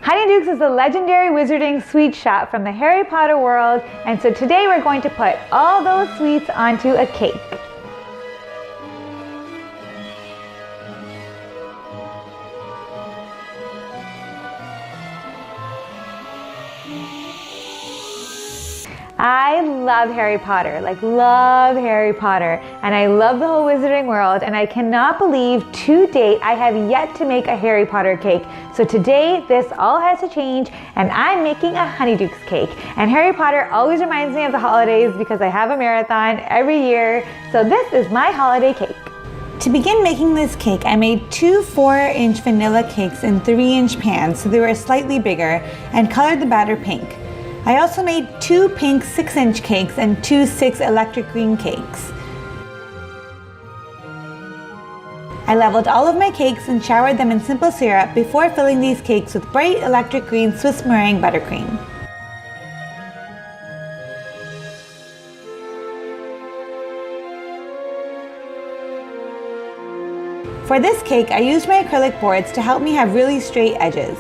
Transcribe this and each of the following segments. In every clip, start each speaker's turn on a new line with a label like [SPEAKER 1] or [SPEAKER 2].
[SPEAKER 1] Honeydukes is a legendary wizarding sweet shop from the Harry Potter world, and so today we're going to put all those sweets onto a cake. I love Harry Potter, love Harry Potter, and I love the whole wizarding world, and I cannot believe to date I have yet to make a Harry Potter cake. So today this all has to change, and I'm making a Honeydukes cake. And Harry Potter always reminds me of the holidays because I have a marathon every year, so this is my holiday cake. To begin making this cake, I made two 4-inch vanilla cakes in 3-inch pans so they were slightly bigger, and colored the batter pink. I also made two pink 6-inch cakes and two 6 electric green cakes. I leveled all of my cakes and showered them in simple syrup before filling these cakes with bright electric green Swiss meringue buttercream. For this cake, I used my acrylic boards to help me have really straight edges.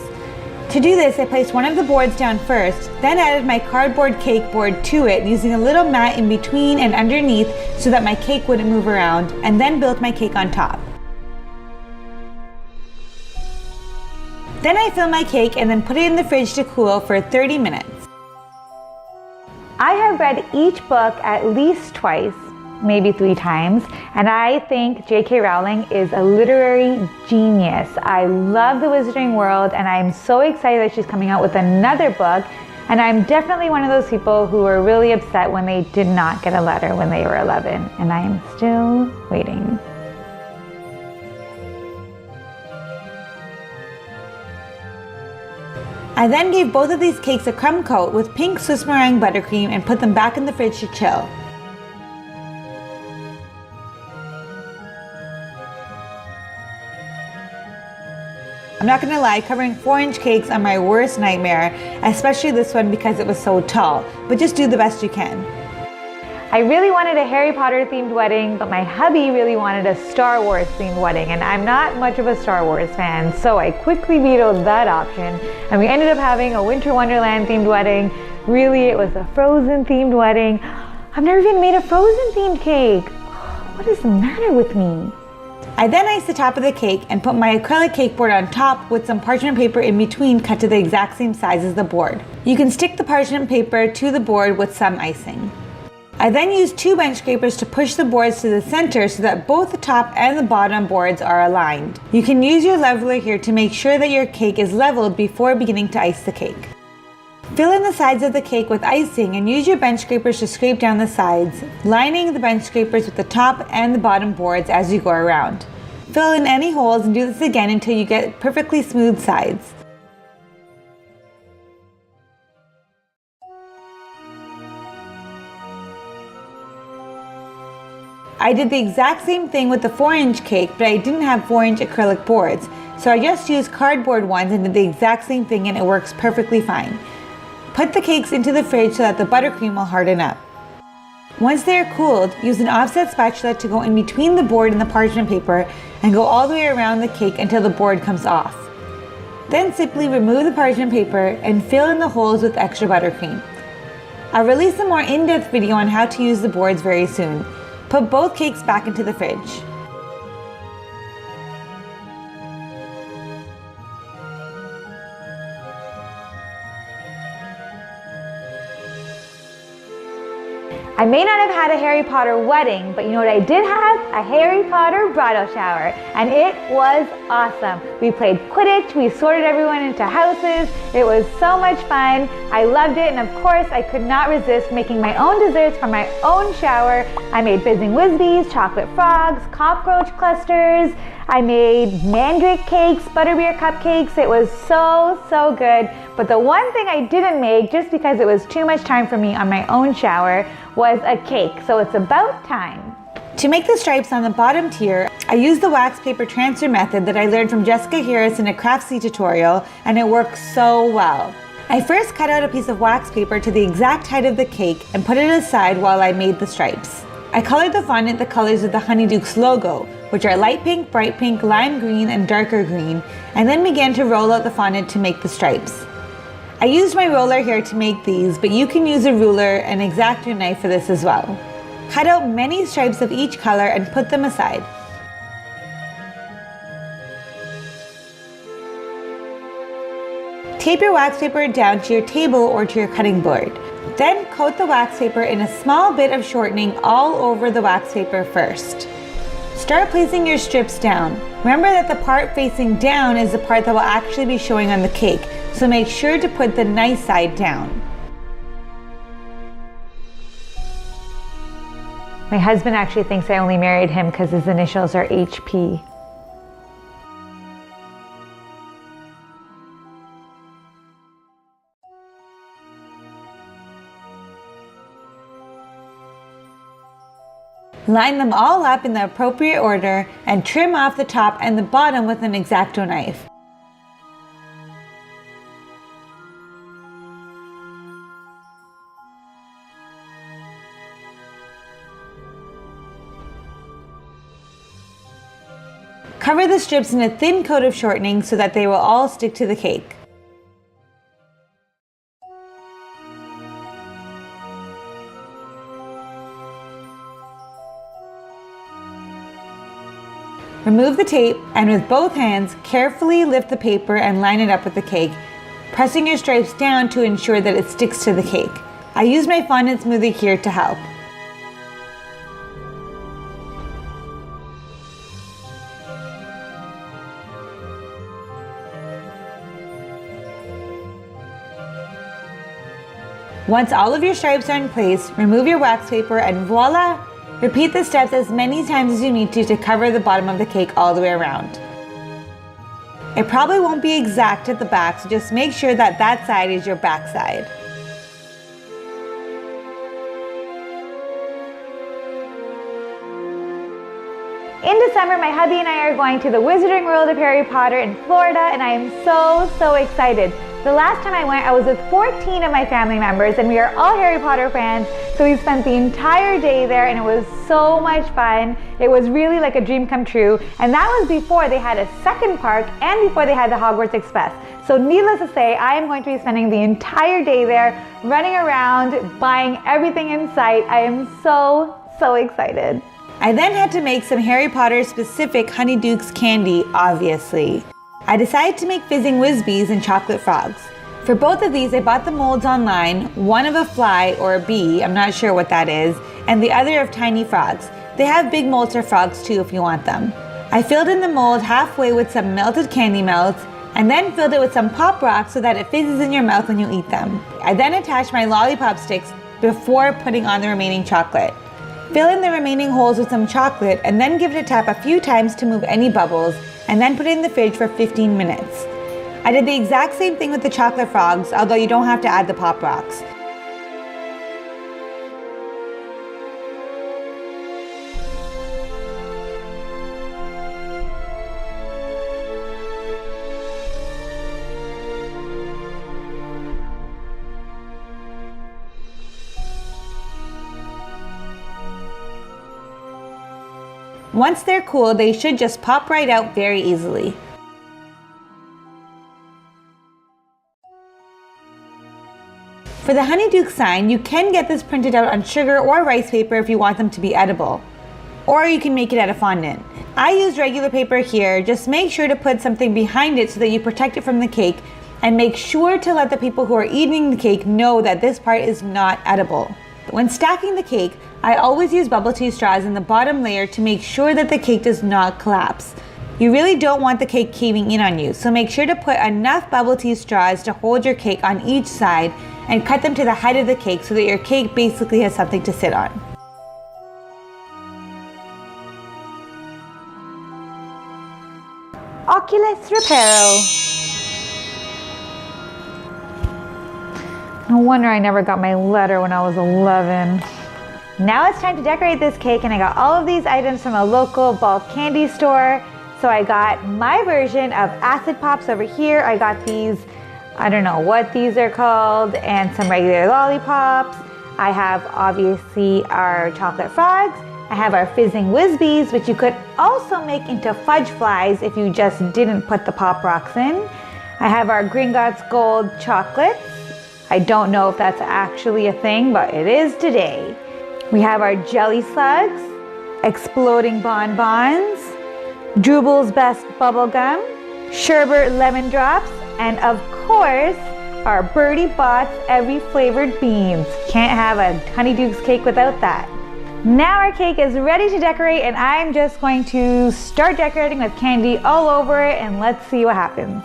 [SPEAKER 1] To do this, I placed one of the boards down first, then added my cardboard cake board to it using a little mat in between and underneath so that my cake wouldn't move around, and then built my cake on top. Then I filled my cake and then put it in the fridge to cool for 30 minutes. I have read each book at least twice, maybe 3 times, and I think J.K. Rowling is a literary genius. I love the wizarding world, and I'm so excited that she's coming out with another book, and I'm definitely one of those people who were really upset when they did not get a letter when they were 11, and I am still waiting. I then gave both of these cakes a crumb coat with pink Swiss meringue buttercream and put them back in the fridge to chill. I'm not gonna lie, covering 4-inch cakes are my worst nightmare, especially this one because it was so tall, but just do the best you can. I really wanted a Harry Potter themed wedding, but my hubby really wanted a Star Wars themed wedding, and I'm not much of a Star Wars fan, so I quickly vetoed that option, and we ended up having a Winter Wonderland themed wedding. Really, it was a Frozen themed wedding. I've never even made a Frozen themed cake. What is the matter with me? I then iced the top of the cake and put my acrylic cake board on top with some parchment paper in between cut to the exact same size as the board. You can stick the parchment paper to the board with some icing. I then used 2 bench scrapers to push the boards to the center so that both the top and the bottom boards are aligned. You can use your leveler here to make sure that your cake is leveled before beginning to ice the cake. Fill in the sides of the cake with icing and use your bench scrapers to scrape down the sides, lining the bench scrapers with the top and the bottom boards as you go around. Fill in any holes and do this again until you get perfectly smooth sides. I did the exact same thing with the 4-inch cake, but I didn't have 4-inch acrylic boards, so I just used cardboard ones and did the exact same thing, and it works perfectly fine. Put the cakes into the fridge so that the buttercream will harden up. Once they are cooled, use an offset spatula to go in between the board and the parchment paper and go all the way around the cake until the board comes off. Then simply remove the parchment paper and fill in the holes with extra buttercream. I'll release a more in-depth video on how to use the boards very soon. Put both cakes back into the fridge. I may not have had a Harry Potter wedding, but you know what I did have? A Harry Potter bridal shower, and it was awesome. We played Quidditch, we sorted everyone into houses. It was so much fun. I loved it, and of course, I could not resist making my own desserts from my own shower. I made fizzing wizzbees, chocolate frogs, cockroach clusters. I made mandrake cakes, butterbeer cupcakes. It was so, so good. But the one thing I didn't make, just because it was too much time for me on my own shower, was a cake. So it's about time. To make the stripes on the bottom tier, I used the wax paper transfer method that I learned from Jessica Harris in a craftsy tutorial, and it works so well. I first cut out a piece of wax paper to the exact height of the cake and put it aside while I made the stripes. I colored the fondant the colors of the Honeydukes logo, which are light pink, bright pink, lime green, and darker green, and then began to roll out the fondant to make the stripes. I used my roller here to make these, but you can use a ruler and X-Acto knife for this as well. Cut out many stripes of each color and put them aside. Tape your wax paper down to your table or to your cutting board. Then coat the wax paper in a small bit of shortening all over the wax paper first. Start placing your strips down. Remember that the part facing down is the part that will actually be showing on the cake, so make sure to put the nice side down. My husband actually thinks I only married him because his initials are HP. Line them all up in the appropriate order and trim off the top and the bottom with an X-Acto knife. Cover the strips in a thin coat of shortening so that they will all stick to the cake. Remove the tape and with both hands, carefully lift the paper and line it up with the cake, pressing your stripes down to ensure that it sticks to the cake. I use my fondant smoother here to help. Once all of your stripes are in place, remove your wax paper and voila! Repeat the steps as many times as you need to cover the bottom of the cake all the way around. It probably won't be exact at the back, so just make sure that that side is your back side. In December, my hubby and I are going to the Wizarding World of Harry Potter in Florida, and I am so excited. The last time I went, I was with 14 of my family members, and we are all Harry Potter fans, so we spent the entire day there, and it was so much fun. It was really like a dream come true, and that was before they had a second park and before they had the Hogwarts Express. So needless to say, I am going to be spending the entire day there, running around, buying everything in sight. I am so excited. I then had to make some Harry Potter specific Honeydukes candy, obviously. I decided to make fizzing wizzbees and chocolate frogs. For both of these, I bought the molds online, one of a fly or a bee, I'm not sure what that is, and the other of tiny frogs. They have big molds for frogs too if you want them. I filled in the mold halfway with some melted candy melts, and then filled it with some pop rocks so that it fizzes in your mouth when you eat them. I then attached my lollipop sticks before putting on the remaining chocolate. Fill in the remaining holes with some chocolate and then give it a tap a few times to move any bubbles, and then put it in the fridge for 15 minutes. I did the exact same thing with the chocolate frogs, although you don't have to add the pop rocks. Once they're cool, they should just pop right out very easily. For the Honeydew sign, you can get this printed out on sugar or rice paper if you want them to be edible. Or you can make it out of fondant. I use regular paper here, just make sure to put something behind it so that you protect it from the cake, and make sure to let the people who are eating the cake know that this part is not edible. When stacking the cake, I always use bubble tea straws in the bottom layer to make sure that the cake does not collapse. You really don't want the cake caving in on you, so make sure to put enough bubble tea straws to hold your cake on each side and cut them to the height of the cake so that your cake basically has something to sit on. Oculus Reparo. No wonder I never got my letter when I was 11. Now it's time to decorate this cake, and I got all of these items from a local bulk candy store. So I got my version of acid pops over here. I got these, I don't know what these are called, and some regular lollipops. I have obviously our chocolate frogs, I have our fizzing wizzbees, which you could also make into fudge flies if you just didn't put the Pop Rocks in. I have our Gringotts Gold chocolates. I don't know if that's actually a thing, but it is today. We have our jelly slugs, exploding bonbons, Drooble's Best bubblegum, Sherbet lemon drops, and of course, our Birdie Bots every flavored beans. Can't have a Honeydukes cake without that. Now our cake is ready to decorate, and I'm just going to start decorating with candy all over it, and let's see what happens.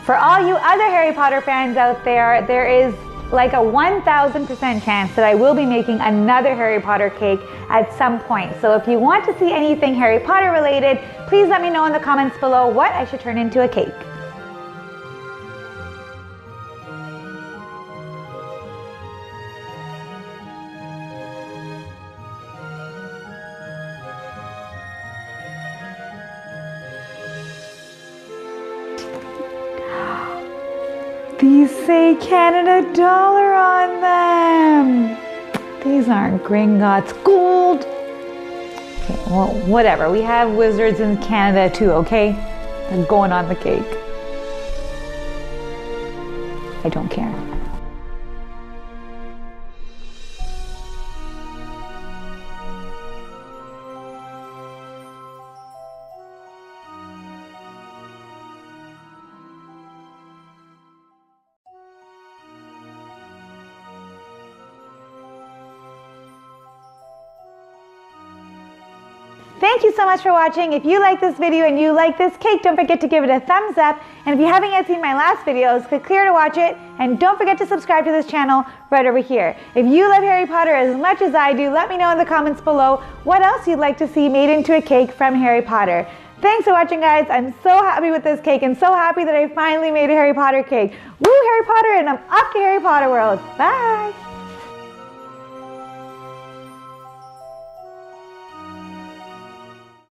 [SPEAKER 1] For all you other Harry Potter fans out there, there is like a 1000% chance that I will be making another Harry Potter cake at some point. So if you want to see anything Harry Potter related, please let me know in the comments below what I should turn into a cake. These say Canada Dollar on them. These aren't Gringotts Gold. Okay, well, whatever. We have wizards in Canada too, okay? They're going on the cake. I don't care. Thank you so much for watching. If you like this video and you like this cake, don't forget to give it a thumbs up. And if you haven't yet seen my last videos, click here to watch it. And don't forget to subscribe to this channel right over here. If you love Harry Potter as much as I do, let me know in the comments below what else you'd like to see made into a cake from Harry Potter. Thanks for watching, guys. I'm so happy with this cake and so happy that I finally made a Harry Potter cake. Woo, Harry Potter, and I'm off to Harry Potter World. Bye.